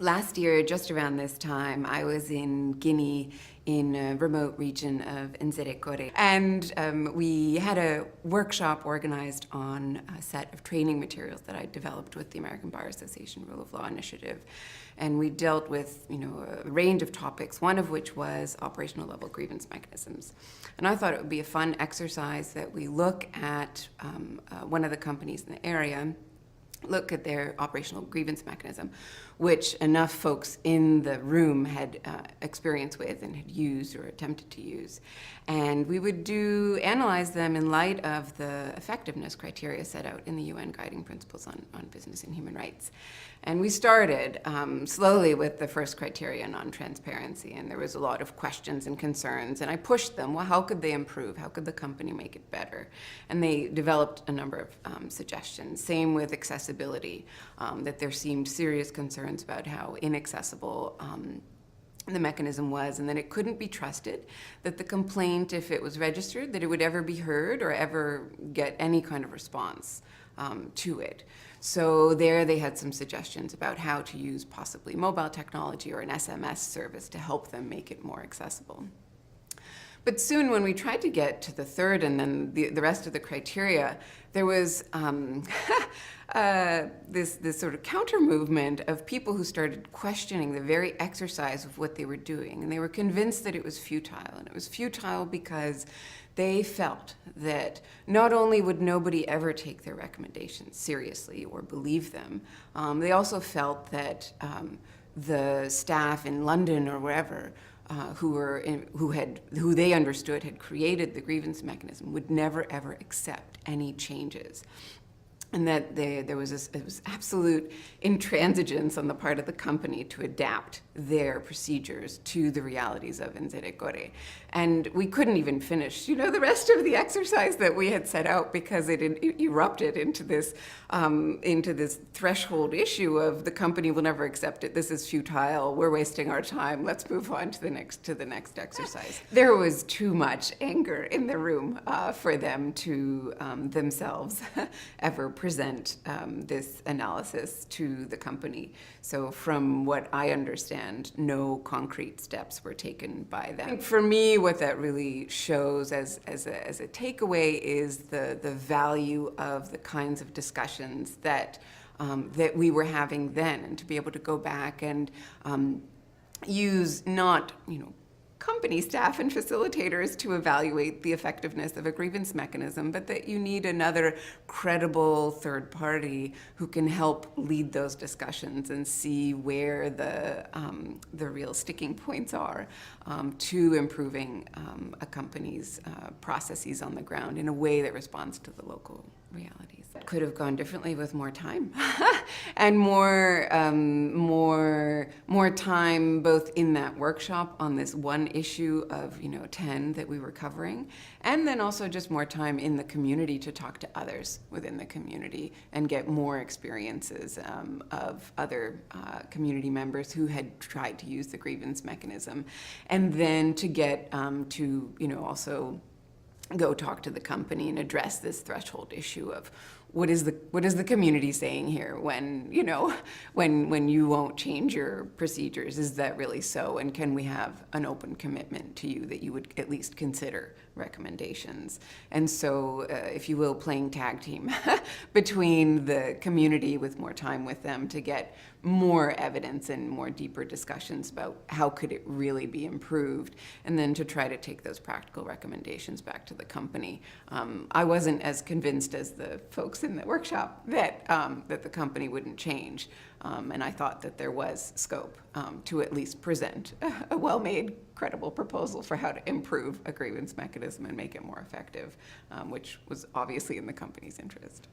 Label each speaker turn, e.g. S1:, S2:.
S1: Last year, just around this time, I was in Guinea in a remote region of Lien De Brouckere. And we had a workshop organized on a set of training materials that I developed with the American Bar Association Rule of Law Initiative. And we dealt with, a range of topics, one of which was operational level grievance mechanisms. And I thought it would be a fun exercise that we look at one of the companies in the area, look at their operational grievance mechanism, which enough folks in the room had experience with and had used or attempted to use. And we would analyze them in light of the effectiveness criteria set out in the UN Guiding Principles on Business and Human Rights. And we started slowly with the first criterion on transparency, and there was a lot of questions and concerns, and I pushed them. Well, how could they improve? How could the company make it better? And they developed a number of suggestions. Same with accessibility, that there seemed serious concerns about how inaccessible the mechanism was, and that it couldn't be trusted, that the complaint, if it was registered, that it would ever be heard or ever get any kind of response to it. So there they had some suggestions about how to use possibly mobile technology or an SMS service to help them make it more accessible. But soon when we tried to get to the third and then the rest of the criteria, there was this sort of counter movement of people who started questioning the very exercise of what they were doing. And they were convinced that it was futile. And it was futile because they felt that not only would nobody ever take their recommendations seriously or believe them, they also felt that the staff in London or wherever who they understood had created the grievance mechanism would never ever accept any changes. And that there was it was absolute intransigence on the part of the company to adapt their procedures to the realities of Lien De Brouckere. And we couldn't even finish, the rest of the exercise that we had set out because it erupted into this threshold issue of the company will never accept it. This is futile. We're wasting our time. Let's move on to the next exercise. There was too much anger in the room for them to themselves ever present this analysis to the company. So from what I understand, no concrete steps were taken by them. For me, what that really shows as a takeaway is the value of the kinds of discussions that we were having then, and to be able to go back and use not, company staff and facilitators to evaluate the effectiveness of a grievance mechanism, but that you need another credible third party who can help lead those discussions and see where the real sticking points are to improving a company's processes on the ground in a way that responds to the local realities. It could have gone differently with more time and more time both in that workshop on this one issue of 10 that we were covering, and then also just more time in the community to talk to others within the community and get more experiences of other community members who had tried to use the grievance mechanism, and then to get to also go talk to the company and address this threshold issue of what is the community saying here when when you won't change your procedures? Is that really so? And can we have an open commitment to you that you would at least consider recommendations? And so, if you will, playing tag team between the community with more time with them to get more evidence and more deeper discussions about how could it really be improved, and then to try to take those practical recommendations back to the company. I wasn't as convinced as the folks in the workshop that the company wouldn't change, and I thought that there was scope to at least present a well-made, credible proposal for how to improve a grievance mechanism and make it more effective, which was obviously in the company's interest.